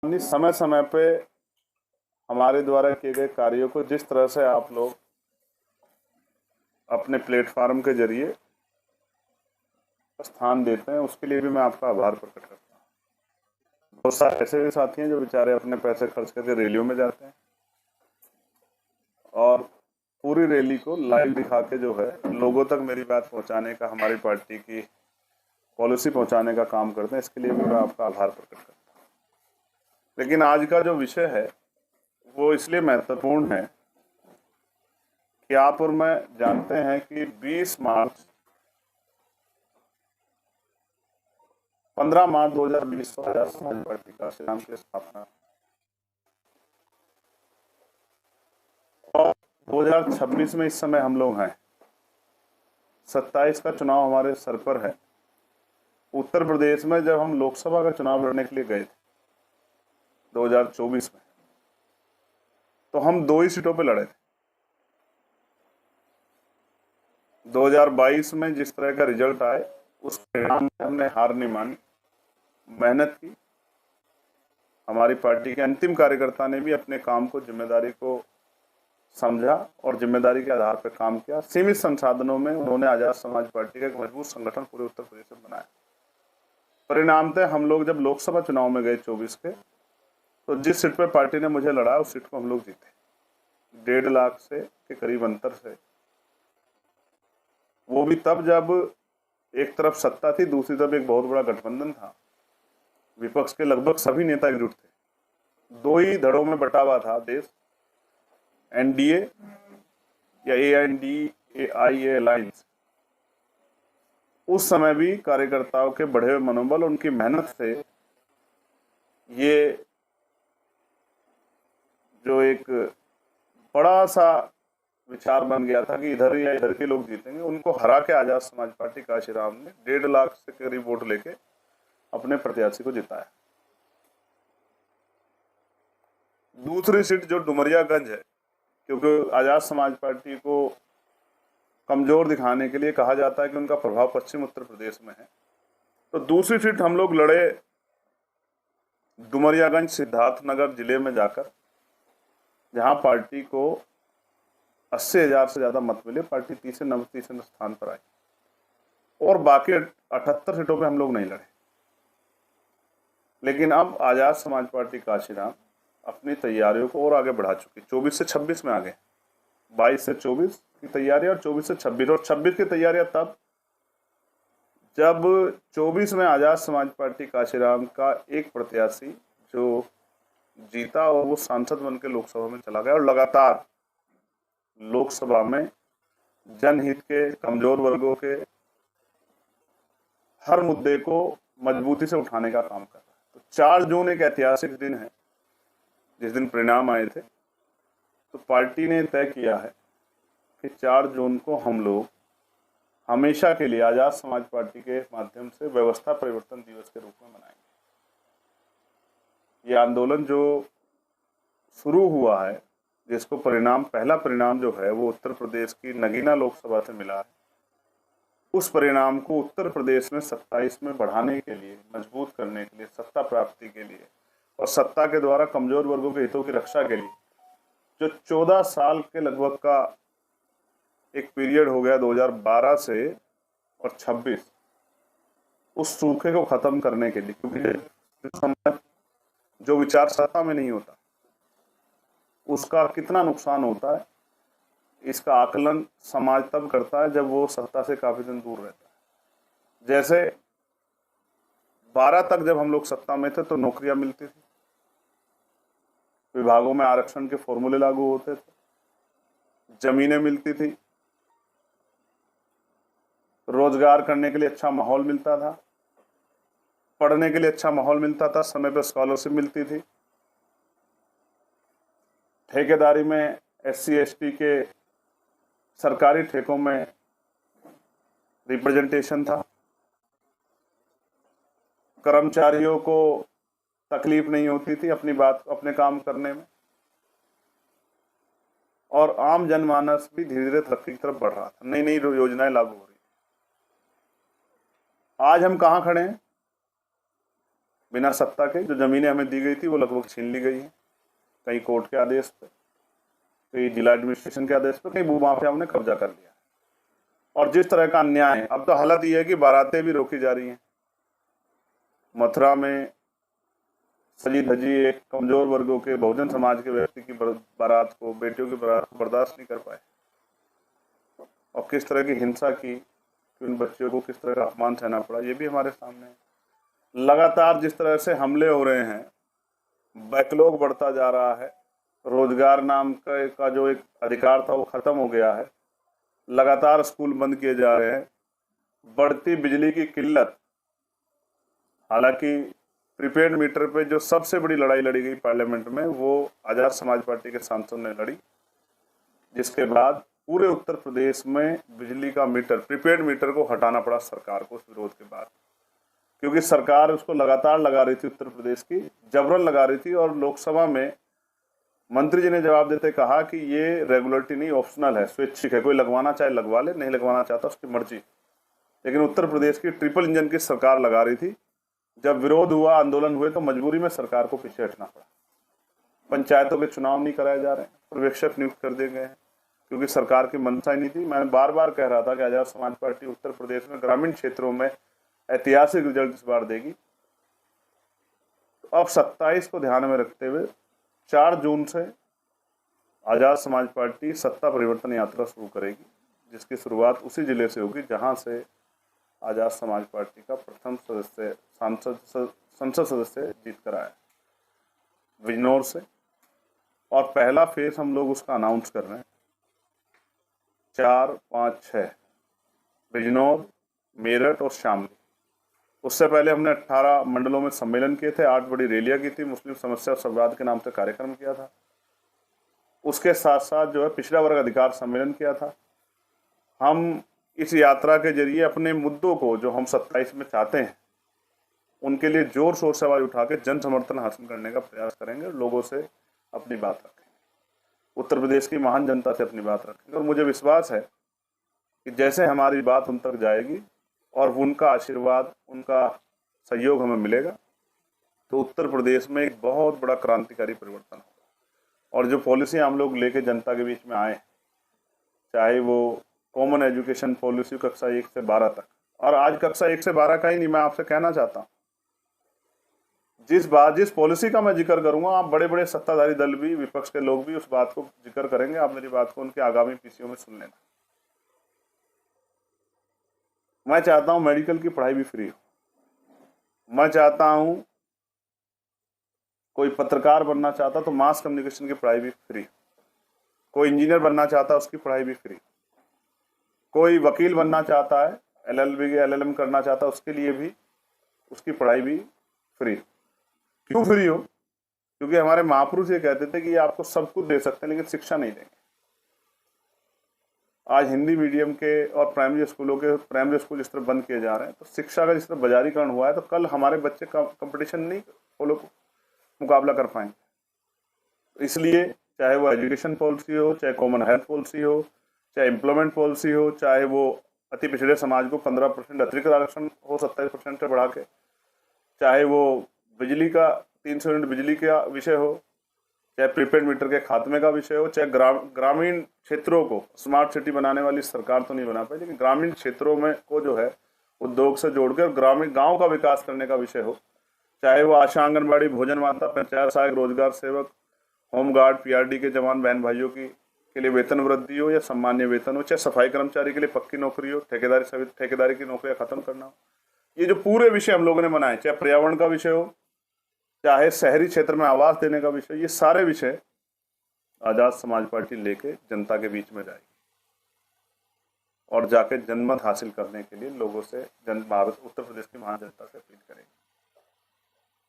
समय समय पे हमारे द्वारा किए गए कार्यों को जिस तरह से आप लोग अपने प्लेटफार्म के जरिए स्थान देते हैं, उसके लिए भी मैं आपका आभार प्रकट करता हूँ। बहुत सारे ऐसे भी साथी हैं जो बेचारे अपने पैसे खर्च करके रैलियों में जाते हैं और पूरी रैली को लाइव दिखा के जो है लोगों तक मेरी बात पहुंचाने का, हमारी पार्टी की पॉलिसी पहुंचाने का काम करते हैं। इसके लिए भी मैं आपका आभार प्रकट करता हूँ। लेकिन आज का जो विषय है वो इसलिए महत्वपूर्ण है कि आप और मैं जानते हैं कि 15 मार्च 2020 को आजाद समाज पार्टी काशीराम की स्थापना और 2026 में इस समय हम लोग हैं। 27 का चुनाव हमारे सर पर है। उत्तर प्रदेश में जब हम लोकसभा का चुनाव लड़ने के लिए गए थे 2024 में, तो हम 2 ही सीटों पे लड़े थे। 2022 में जिस तरह का रिजल्ट आए उस परिणाम में हमने हार नहीं मानी, मेहनत की। हमारी पार्टी के अंतिम कार्यकर्ता ने भी अपने काम को, जिम्मेदारी को समझा और जिम्मेदारी के आधार पर काम किया। सीमित संसाधनों में उन्होंने आजाद समाज पार्टी का एक मजबूत संगठन पूरे उत्तर प्रदेश में बनाया। परिणामतः हम लोग जब लोकसभा चुनाव में गए 24 के, तो जिस सीट पर पार्टी ने मुझे लड़ा उस सीट को हम लोग जीते 1.5 लाख से के करीब अंतर से। वो भी तब जब एक तरफ सत्ता थी, दूसरी तरफ एक बहुत बड़ा गठबंधन था। विपक्ष के लगभग सभी नेता एकजुट थे। 2 ही धड़ों में बटा हुआ था देश, एनडीए या ANDAI अलायंस। उस समय भी कार्यकर्ताओं के बढ़े हुए मनोबल, उनकी मेहनत से ये जो एक बड़ा सा विचार बन गया था कि इधर या इधर के लोग जीतेंगे, उनको हरा के आजाद समाज पार्टी काशीराम ने 1.5 लाख से करीब वोट लेके अपने प्रत्याशी को जिताया। दूसरी सीट जो डुमरियागंज है, क्योंकि आजाद समाज पार्टी को कमजोर दिखाने के लिए कहा जाता है कि उनका प्रभाव पश्चिम उत्तर प्रदेश में है, तो दूसरी सीट हम लोग लड़े डुमरियागंज सिद्धार्थनगर जिले में जाकर, जहां पार्टी को 80,000 से ज्यादा मत मिले। पार्टी तीसरे स्थान पर आई और बाकी 78 सीटों पे हम लोग नहीं लड़े। लेकिन अब आजाद समाज पार्टी काशीराम अपनी तैयारियों को और आगे बढ़ा चुकी। 24 से 26 में आगे, 22 से 24 की तैयारी और 24 से 26, और 26 की तैयारियां तब जब 24 में आजाद समाज पार्टी काशीराम का एक प्रत्याशी जो जीता और वो सांसद बनकर लोकसभा में चला गया और लगातार लोकसभा में जनहित के, कमजोर वर्गों के हर मुद्दे को मजबूती से उठाने का काम कर रहा है। तो 4 जून एक ऐतिहासिक दिन है, जिस दिन परिणाम आए थे। तो पार्टी ने तय किया है कि 4 जून को हम लोग हमेशा के लिए आजाद समाज पार्टी के माध्यम से व्यवस्था परिवर्तन दिवस के रूप में मनाएंगे। ये आंदोलन जो शुरू हुआ है, जिसको पहला परिणाम जो है वो उत्तर प्रदेश की नगीना लोकसभा से मिला है, उस परिणाम को उत्तर प्रदेश में 27 में बढ़ाने के लिए, मजबूत करने के लिए, सत्ता प्राप्ति के लिए और सत्ता के द्वारा कमजोर वर्गों के हितों की रक्षा के लिए, जो 14 साल के लगभग का एक पीरियड हो गया 2012 से और 26, उस सूखे को खत्म करने के लिए, क्योंकि जो विचार सत्ता में नहीं होता उसका कितना नुकसान होता है, इसका आकलन समाज तब करता है जब वो सत्ता से काफी दिन दूर रहता है। जैसे 12 तक जब हम लोग सत्ता में थे तो नौकरियां मिलती थी, विभागों में आरक्षण के फॉर्मूले लागू होते थे, जमीनें मिलती थी, रोजगार करने के लिए अच्छा माहौल मिलता था, पढ़ने के लिए अच्छा माहौल मिलता था, समय पर स्कॉलरशिप मिलती थी, ठेकेदारी में SC ST के सरकारी ठेकों में रिप्रेजेंटेशन था, कर्मचारियों को तकलीफ नहीं होती थी अपने काम करने में, और आम जनमानस भी धीरे धीरे तरक्की की तरफ बढ़ रहा था। नई नई योजनाएं लागू हो रही। आज हम कहां खड़े हैं? बिना सत्ता के जो जमीनें हमें दी गई थी वो लगभग छीन ली गई हैं, कहीं कोर्ट के आदेश पे, कहीं जिला एडमिनिस्ट्रेशन के आदेश पे, कहीं भूमाफियाओं ने कब्जा कर लिया। और जिस तरह का अन्याय है, अब तो हालत ये है कि बारातें भी रोकी जा रही हैं। मथुरा में सजी धजी एक कमजोर वर्गों के बहुजन समाज के व्यक्ति की बारात को, बेटियों की बारात को बर्दाश्त नहीं कर पाए, और किस तरह की हिंसा की, उन बच्चियों को किस तरह का अपमान सहना पड़ा, ये भी हमारे सामने है। लगातार जिस तरह से हमले हो रहे हैं, बैकलॉग बढ़ता जा रहा है, रोजगार नाम का जो एक अधिकार था वो खत्म हो गया है, लगातार स्कूल बंद किए जा रहे हैं, बढ़ती बिजली की किल्लत। हालांकि प्रीपेड मीटर पे जो सबसे बड़ी लड़ाई लड़ी गई पार्लियामेंट में, वो आजाद समाज पार्टी के सांसद ने लड़ी, जिसके बाद पूरे उत्तर प्रदेश में बिजली का मीटर, प्रीपेड मीटर को हटाना पड़ा सरकार को उस विरोध के बाद, क्योंकि सरकार उसको लगातार लगा रही थी, उत्तर प्रदेश की जबरन लगा रही थी। और लोकसभा में मंत्री जी ने जवाब देते कहा कि ये रेगुलेटरी नहीं, ऑप्शनल है, स्वैच्छिक है, कोई लगवाना चाहे लगवा ले, नहीं लगवाना चाहता उसकी मर्जी। लेकिन उत्तर प्रदेश की ट्रिपल इंजन की सरकार लगा रही थी। जब विरोध हुआ, आंदोलन हुए, तो मजबूरी में सरकार को पीछे हटना पड़ा। पंचायतों के चुनाव नहीं कराए जा रहे हैं, पर्यवेक्षक नियुक्त कर दिए गए हैं, क्योंकि सरकार की मंशा ही नहीं थी। मैं बार बार कह रहा था कि आजाद समाज पार्टी उत्तर प्रदेश में ग्रामीण क्षेत्रों में ऐतिहासिक रिजल्ट इस बार देगी। तो अब 27 को ध्यान में रखते हुए 4 जून से आजाद समाज पार्टी सत्ता परिवर्तन यात्रा शुरू करेगी, जिसकी शुरुआत उसी जिले से होगी जहां से आजाद समाज पार्टी का प्रथम सदस्य, संसद सदस्य जीत कर आया, बिजनौर से। और पहला फेज हम लोग उसका अनाउंस कर रहे हैं 4, 5, 6, बिजनौर, मेरठ और शामली। उससे पहले हमने 18 मंडलों में सम्मेलन किए थे, 8 बड़ी रैलियां की थी, मुस्लिम समस्या और संवाद के नाम से कार्यक्रम किया था। उसके साथ साथ जो है पिछड़ा वर्ग अधिकार सम्मेलन किया था। हम इस यात्रा के जरिए अपने मुद्दों को, जो हम 27 में चाहते हैं, उनके लिए जोर शोर से आवाज उठा के जन समर्थन हासिल करने का प्रयास करेंगे, लोगों से अपनी बात रखेंगे, उत्तर प्रदेश की महान जनता से अपनी बात रखेंगे। और मुझे विश्वास है कि जैसे हमारी बात उन तक जाएगी और उनका आशीर्वाद, उनका सहयोग हमें मिलेगा, तो उत्तर प्रदेश में एक बहुत बड़ा क्रांतिकारी परिवर्तन होगा। और जो पॉलिसी हम लोग लेके जनता के बीच में आए, चाहे वो कॉमन एजुकेशन पॉलिसी कक्षा 1 से 12 तक, और आज कक्षा 1 से 12 का ही नहीं, मैं आपसे कहना चाहता हूँ, जिस पॉलिसी का मैं जिक्र करूंगा, आप बड़े बड़े सत्ताधारी दल भी, विपक्ष के लोग भी उस बात को जिक्र करेंगे, आप मेरी बात को उनके आगामी पीसीओ में सुन लेना। मैं चाहता हूं मेडिकल की पढ़ाई भी फ्री हो, मैं चाहता हूं कोई पत्रकार बनना चाहता तो मास कम्युनिकेशन की पढ़ाई भी फ्री, कोई इंजीनियर बनना चाहता उसकी पढ़ाई भी फ्री, कोई वकील बनना चाहता है, LLB LLM करना चाहता उसके लिए भी उसकी पढ़ाई भी फ्री। क्यों फ्री हो? क्योंकि हमारे महापुरुष ये कहते थे कि ये आपको सब कुछ दे सकते हैं लेकिन शिक्षा नहीं देंगे। आज हिंदी मीडियम के और प्राइमरी स्कूल जिस तरह बंद किए जा रहे हैं, तो शिक्षा का जिस तरह बाजारीकरण हुआ है, तो कल हमारे बच्चे कंपटीशन नहीं, वो लोग मुकाबला कर पाएंगे। इसलिए चाहे वो एजुकेशन पॉलिसी हो, चाहे कॉमन हेल्थ पॉलिसी हो, चाहे एम्प्लॉयमेंट पॉलिसी हो, चाहे वो अति पिछड़े समाज को 15% अतिरिक्त आरक्षण हो 27% से बढ़ा के, चाहे वो बिजली का 300 यूनिट बिजली का विषय हो, चाहे प्रीपेड मीटर के खात्मे का विषय हो, चाहे ग्रामीण क्षेत्रों को स्मार्ट सिटी बनाने वाली सरकार तो नहीं बना पाई, लेकिन ग्रामीण क्षेत्रों में को जो है उद्योग से जोड़कर ग्रामीण गांव का विकास करने का विषय हो, चाहे वो आशा, आंगनबाड़ी, भोजन माता, पंचायत सहायक, रोजगार सेवक, होमगार्ड, PRD के जवान बहन भाइयों के लिए वेतन वृद्धि हो या सामान्य वेतन हो, चाहे सफाई कर्मचारी के लिए पक्की नौकरी हो, ठेकेदारी की नौकरियां खत्म करना हो, ये जो पूरे विषय हम लोगों ने बनाए, चाहे पर्यावरण का विषय हो, चाहे शहरी क्षेत्र में आवास देने का विषय, ये सारे विषय आजाद समाज पार्टी लेके जनता के बीच में जाएगी और जाके जनमत हासिल करने के लिए लोगों से उत्तर प्रदेश की महान जनता से अपील करेगी।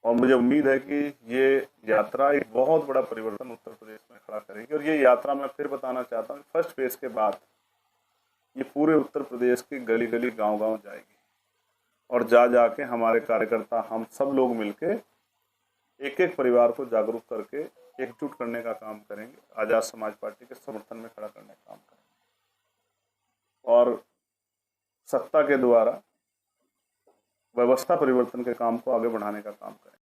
और मुझे उम्मीद है कि ये यात्रा एक बहुत बड़ा परिवर्तन उत्तर प्रदेश में खड़ा करेगी। और ये यात्रा मैं फिर बताना चाहता हूँ, फर्स्ट फेज के बाद ये पूरे उत्तर प्रदेश की गली गली गांव-गांव जाएगी और जाके हमारे कार्यकर्ता, हम सब लोग मिलके एक एक परिवार को जागरूक करके एकजुट करने का काम करेंगे, आजाद समाज पार्टी के समर्थन में खड़ा करने का काम करेंगे। और सत्ता के द्वारा व्यवस्था परिवर्तन के काम को आगे बढ़ाने का काम करें।